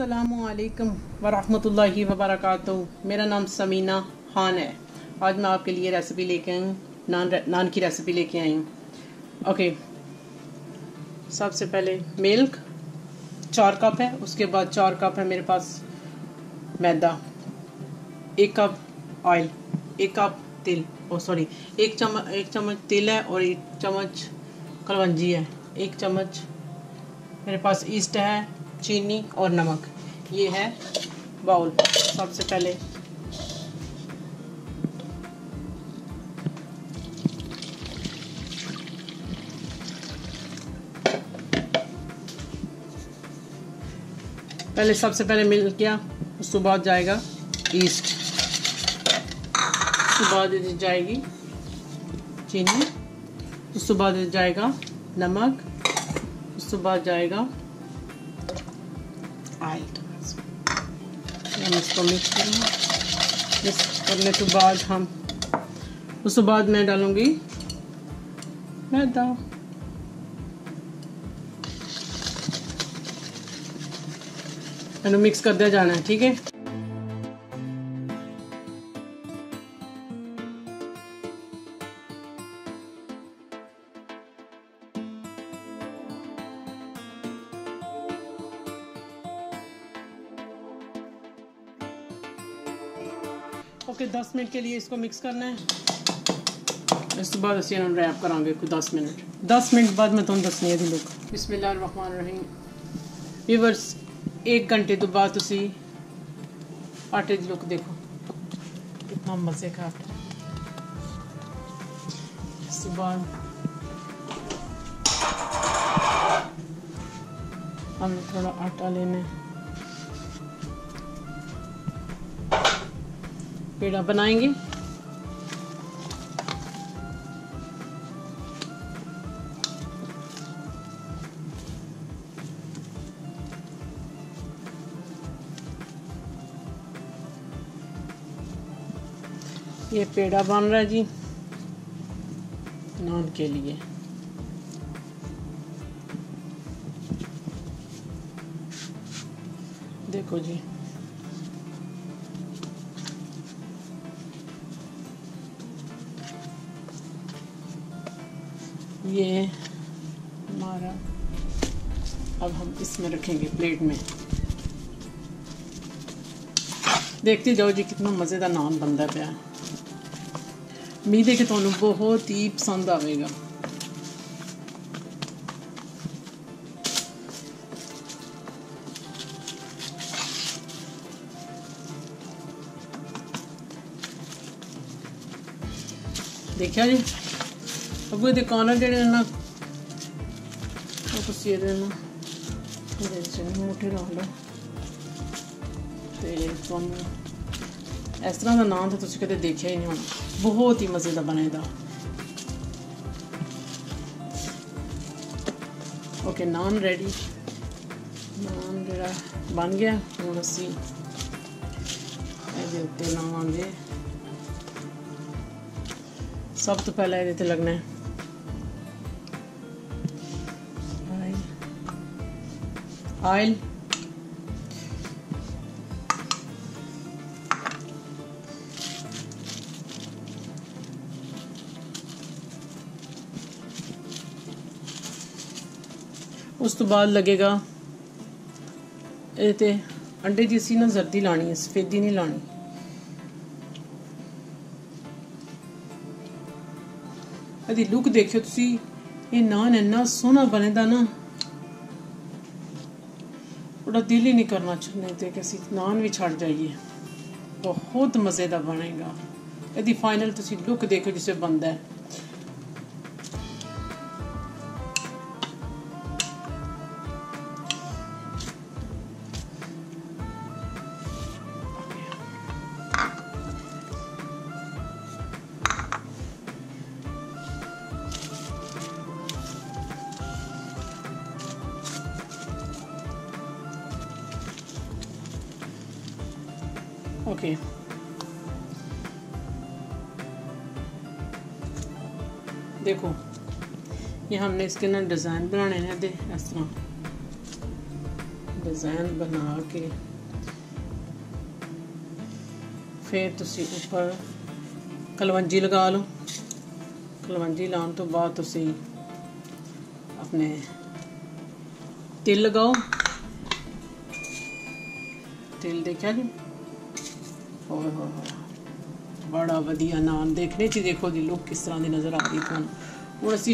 अस्सलामुअलैकुम वरहमतुल्लाहि वबरकातुहू। मेरा नाम समीना खान है। आज मैं आपके लिए रेसिपी लेके आई हूँ, नान की रेसिपी लेके आई हूँ। ओके, सबसे पहले मिल्क 4 कप है, उसके बाद 4 कप है मेरे पास मैदा, 1 कप ऑयल, 1 कप तिल, एक चम्मच तिल है और 1 चम्मच कलवंजी है, 1 चम्मच मेरे पास ईस्ट है, चीनी और नमक। ये है बाउल। सबसे पहले सबसे पहले मिल्क किया, उसके बाद जाएगा ईस्ट, उसके बाद जाएगी चीनी, उसके बाद जाएगा नमक, उसके बाद जाएगा ऑयल। हम इसको मिक्स करेंगे। मिक्स करने के बाद उसके बाद मैं डालूंगी मैदा। मैंने मिक्स कर दिया जाना है, ठीक है। ओके, 10 मिनट के लिए इसको मिक्स करना है। इसके बाद ਅਸੀਂ ਇਹਨੂੰ रैप करांगे कोई 10 मिनट। 10 मिनट बाद मैं ਤੁਹਾਨੂੰ ਦੱਸਣੀ ਹੈ ਦੀ ਲੁੱਕ। बिस्मिल्लाहिर्रहमानिर्रहीम। व्यूअर्स, 1 घंटे तो बाद ਤੁਸੀਂ आटे की लुक देखो, कितना मजे का आटा। इसके बाद हमने थोड़ा आटा लेना है, पेड़ा बनाएंगे। ये पेड़ा बन रहा है जी नान के लिए। देखो जी, ये हमारा, अब हम इसमें रखेंगे प्लेट में। देखते जाओ जी कितना मज़ेदार नान बनता पाया। उम्मीद है कि तुहानू बहुत ही पसंद आएगा। देखिया जी, अगो दे कॉर्नर जेडे ना तुसी ਇਹਦੇ ਨਾਲ ਇਹਦੇ ਵਿੱਚ ਮੋਟੇ ਲਾ ਲਓ ਤੇ ਤੁਹਾਨੂੰ ਇਸ ਤਰ੍ਹਾਂ ਦਾ ਨਾਨ ਤਾਂ ਤੁਸੀਂ ਕਦੇ ਦੇਖਿਆ ਹੀ ਨਹੀਂ ਹੋਣਾ। बहुत ही मज़े का बनेगा। ओके, नान रेडी, नान जरा बन गया। हम असी ये उत्ते लावांगे। सब तो पहले ये लगना है ऑयल। उस तो बाद लगेगा ये अंडे की असी ना जर्दी लानी है, सफेदी नहीं लानी। यदि लुक देखियो तुसी, ये नान इन्ना सोहना बनेगा ना, थोड़ा दिल ही नहीं करना चाहने थे कि असी नान भी छड़ जाइए। बहुत मज़े का बनेगा। यदि फाइनल तुसी लुक देखो जिसे बनता है। ओके, देखो ये हमने इसके ना डिज़ाइन बनाने हैं। इस तरह डिजाइन बना के फिर तुसी ऊपर कलवंजी लगा लो। कलवंजी लाने तो बाद तुसी अपने तिल लगाओ। तिल देखा जी, होए होए बड़ा वधिया नान देखने च देखो जी लुक किस तरह की नज़र आ रही थानू। हुण असी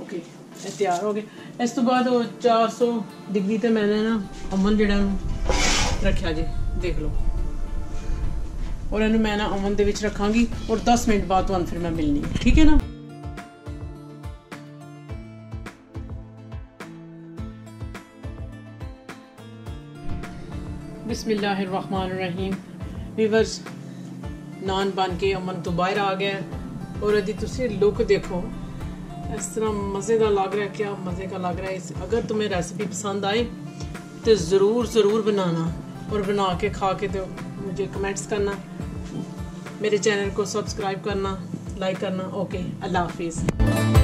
ओके तैयार हो गए। इस तो बाद 400 डिग्री ते मैंने ना अमन जिहड़ा रखा जी देख लो, और इन्हू मैं ना अमन दे विच रखांगी और 10 मिनट बाद तुहानू फिर मैं मिलनी है, ठीक है ना। बिस्मिल्लाहिर्रहमानिर्रहीम। वीवर्स नान बन के अमन तो बाहर आ गया और यदि तुसी लुक देखो इस तरह मज़े का लग रहा है, क्या मज़े का लग रहा है। अगर तुम्हें रेसिपी पसंद आए तो ज़रूर बनाना और बना के खा के तो मुझे कमेंट्स करना, मेरे चैनल को सब्सक्राइब करना, लाइक करना। ओके, अल्लाह हाफिज़।